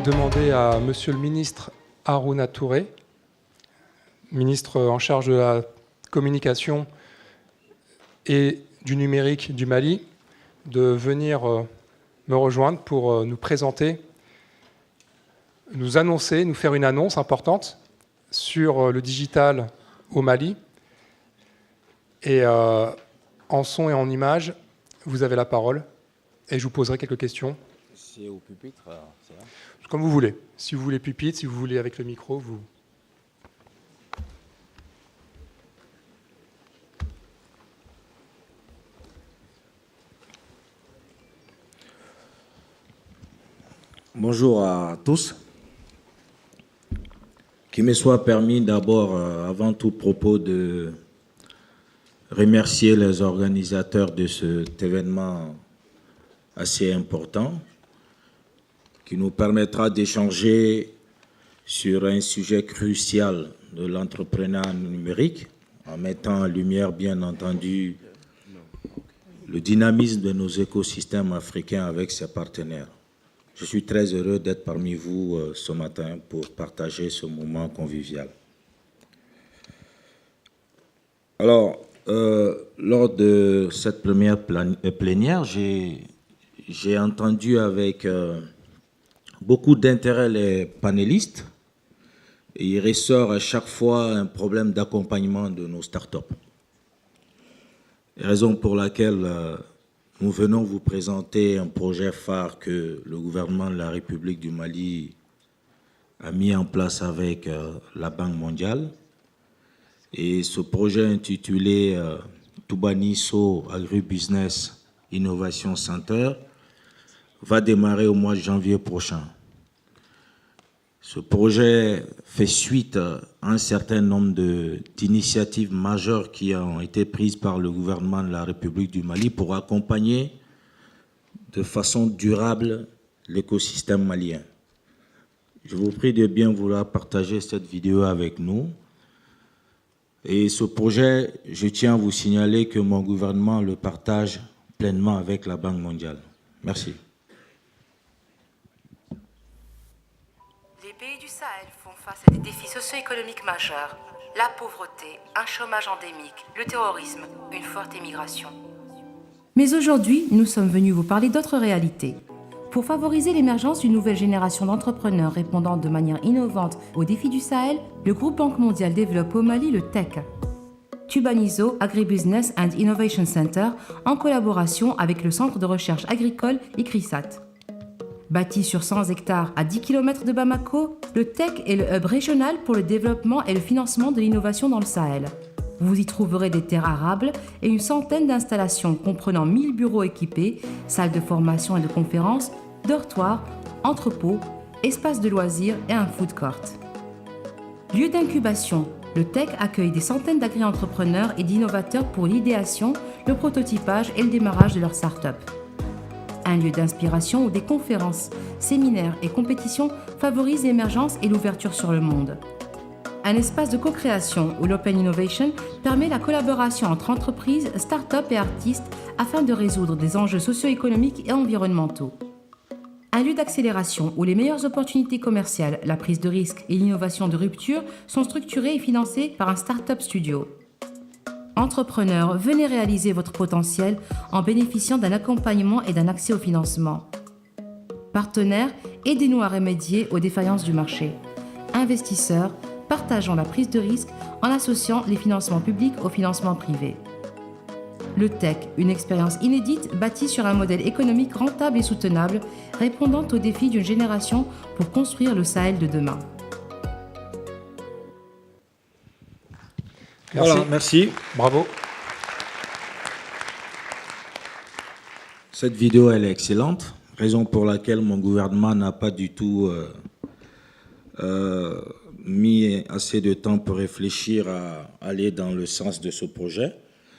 demander à Monsieur le ministre Harouna Touré, ministre en charge de la communication et du numérique du Mali, de venir me rejoindre pour nous présenter, nous annoncer, nous faire une annonce importante sur le digital au Mali. Et en son et en image, vous avez la parole et je vous poserai quelques questions. C'est au pupitre, c'est là. Comme vous voulez. Si vous voulez pupitre, si vous voulez avec le micro, vous... Bonjour à tous. Qu'il me soit permis d'abord, avant tout propos, de remercier les organisateurs de cet événement assez important qui nous permettra d'échanger sur un sujet crucial de l'entrepreneuriat numérique en mettant en lumière, bien entendu, le dynamisme de nos écosystèmes africains avec ses partenaires. Je suis très heureux d'être parmi vous ce matin pour partager ce moment convivial. Alors, lors de cette première plénière, j'ai entendu avec beaucoup d'intérêt les panélistes et il ressort à chaque fois un problème d'accompagnement de nos startups. Raison pour laquelle nous venons vous présenter un projet phare que le gouvernement de la République du Mali a mis en place avec la Banque mondiale. Et ce projet intitulé Toubanisso Agribusiness Innovation Center va démarrer au mois de janvier prochain. Ce projet fait suite à un certain nombre d'initiatives majeures qui ont été prises par le gouvernement de la République du Mali pour accompagner de façon durable l'écosystème malien. Je vous prie de bien vouloir partager cette vidéo avec nous. Et ce projet, je tiens à vous signaler que mon gouvernement le partage pleinement avec la Banque mondiale. Merci. Les pays du Sahel font face à des défis socio-économiques majeurs. La pauvreté, un chômage endémique, le terrorisme, une forte émigration. Mais aujourd'hui, nous sommes venus vous parler d'autres réalités. Pour favoriser l'émergence d'une nouvelle génération d'entrepreneurs répondant de manière innovante aux défis du Sahel, le groupe Banque mondiale développe au Mali le TEC, Tubanizo Agribusiness and Innovation Center, en collaboration avec le Centre de recherche agricole ICRISAT. Bâti sur 100 hectares à 10 km de Bamako, le TEC est le hub régional pour le développement et le financement de l'innovation dans le Sahel. Vous y trouverez des terres arables et une centaine d'installations comprenant 1000 bureaux équipés, salles de formation et de conférences, dortoirs, entrepôts, espaces de loisirs et un food court. Lieu d'incubation, le TEC accueille des centaines d'agri-entrepreneurs et d'innovateurs pour l'idéation, le prototypage et le démarrage de leur start-up. Un lieu d'inspiration où des conférences, séminaires et compétitions favorisent l'émergence et l'ouverture sur le monde. Un espace de co-création où l'Open Innovation permet la collaboration entre entreprises, start-up et artistes afin de résoudre des enjeux socio-économiques et environnementaux. Un lieu d'accélération où les meilleures opportunités commerciales, la prise de risque et l'innovation de rupture sont structurées et financées par un start-up studio. Entrepreneurs, venez réaliser votre potentiel en bénéficiant d'un accompagnement et d'un accès au financement. Partenaires, aidez-nous à remédier aux défaillances du marché. Investisseurs, partageons la prise de risque en associant les financements publics aux financements privés. Le TEC, une expérience inédite bâtie sur un modèle économique rentable et soutenable, répondant aux défis d'une génération pour construire le Sahel de demain. Merci. Voilà, merci. Bravo. Cette vidéo, elle est excellente, raison pour laquelle mon gouvernement n'a pas du tout mis assez de temps pour réfléchir à aller dans le sens de ce projet.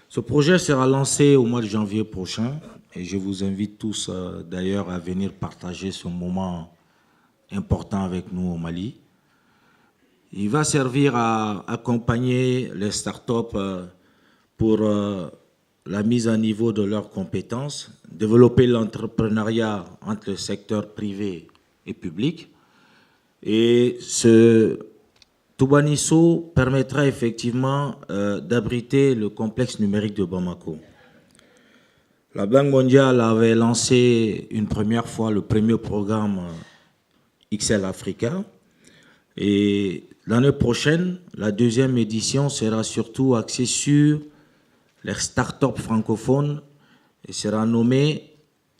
Ce projet sera lancé au mois de janvier prochain et je vous invite tous d'ailleurs à venir partager ce moment important avec nous au Mali. Il va servir à accompagner les startups pour la mise à niveau de leurs compétences, développer l'entrepreneuriat entre le secteur privé et public, Et ce Toubanisso permettra effectivement d'abriter le complexe numérique de Bamako. La Banque mondiale avait lancé une première fois le premier programme XL Africa. Et l'année prochaine, la deuxième édition sera surtout axée sur les startups francophones et sera nommée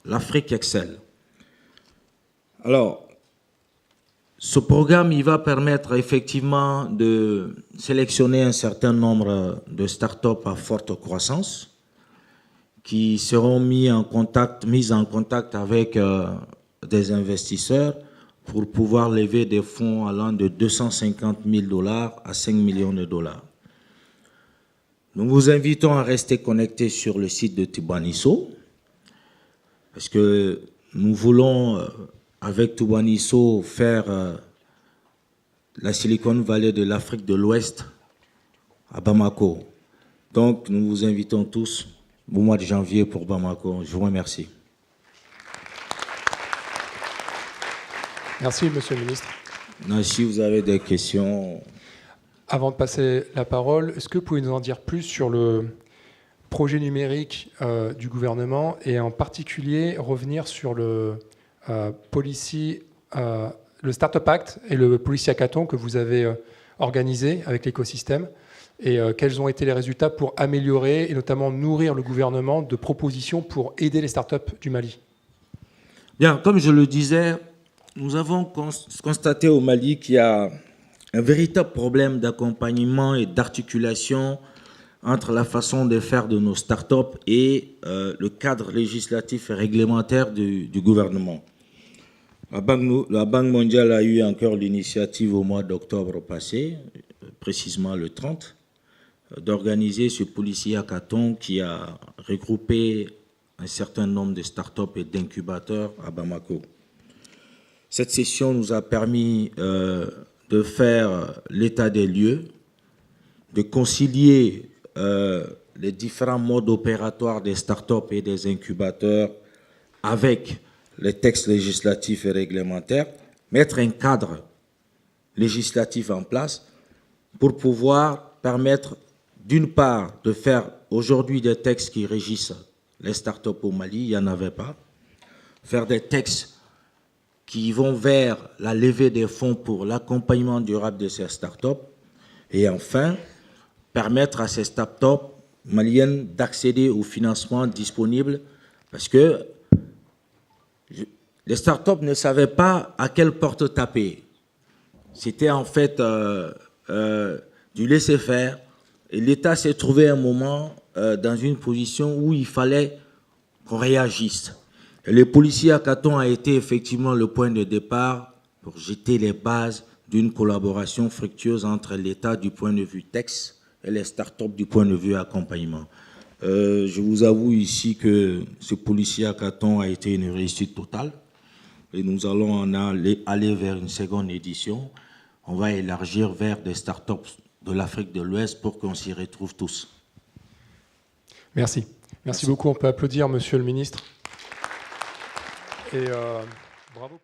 l'Afrique Excel. Alors, ce programme, il va permettre effectivement de sélectionner un certain nombre de startups à forte croissance qui seront mises en contact avec des investisseurs pour pouvoir lever des fonds allant de 250 000 $ à 5 millions de dollars. Nous vous invitons à rester connectés sur le site de Toubanisso parce que nous voulons, avec Toubanisso, faire la Silicon Valley de l'Afrique de l'Ouest à Bamako. Donc, nous vous invitons tous au mois de janvier pour Bamako. Je vous remercie. Merci, Monsieur le ministre. Si vous avez des questions... Avant de passer la parole, est-ce que vous pouvez nous en dire plus sur le projet numérique du gouvernement et en particulier revenir sur le le Startup Act et le Policy Hackathon que vous avez organisé avec l'écosystème et quels ont été les résultats pour améliorer et notamment nourrir le gouvernement de propositions pour aider les startups du Mali? Bien, comme je le disais, nous avons constaté au Mali qu'il y a un véritable problème d'accompagnement et d'articulation entre la façon de faire de nos startups et le cadre législatif et réglementaire du gouvernement. La Banque mondiale a eu encore l'initiative au mois d'octobre passé, précisément le 30, d'organiser ce Policy Hackathon qui a regroupé un certain nombre de startups et d'incubateurs à Bamako. Cette session nous a permis de faire l'état des lieux, de concilier les différents modes opératoires des startups et des incubateurs avec les textes législatifs et réglementaires, mettre un cadre législatif en place pour pouvoir permettre, d'une part, de faire aujourd'hui des textes qui régissent les startups au Mali, il n'y en avait pas, faire des textes qui vont vers la levée des fonds pour l'accompagnement durable de ces startups et enfin, permettre à ces startups maliennes d'accéder au financement disponible parce que les startups ne savaient pas à quelle porte taper. C'était en fait du laisser-faire et l'État s'est trouvé un moment dans une position où il fallait qu'on réagisse. Et le Policy Hackathon a été effectivement le point de départ pour jeter les bases d'une collaboration fructueuse entre l'État du point de vue texte et les startups du point de vue accompagnement. Je vous avoue ici que ce Policy Hackathon a été une réussite totale et nous allons aller vers une seconde édition. On va élargir vers des startups de l'Afrique de l'Ouest pour qu'on s'y retrouve tous. Merci. Merci beaucoup. On peut applaudir Monsieur le ministre. Et bravo.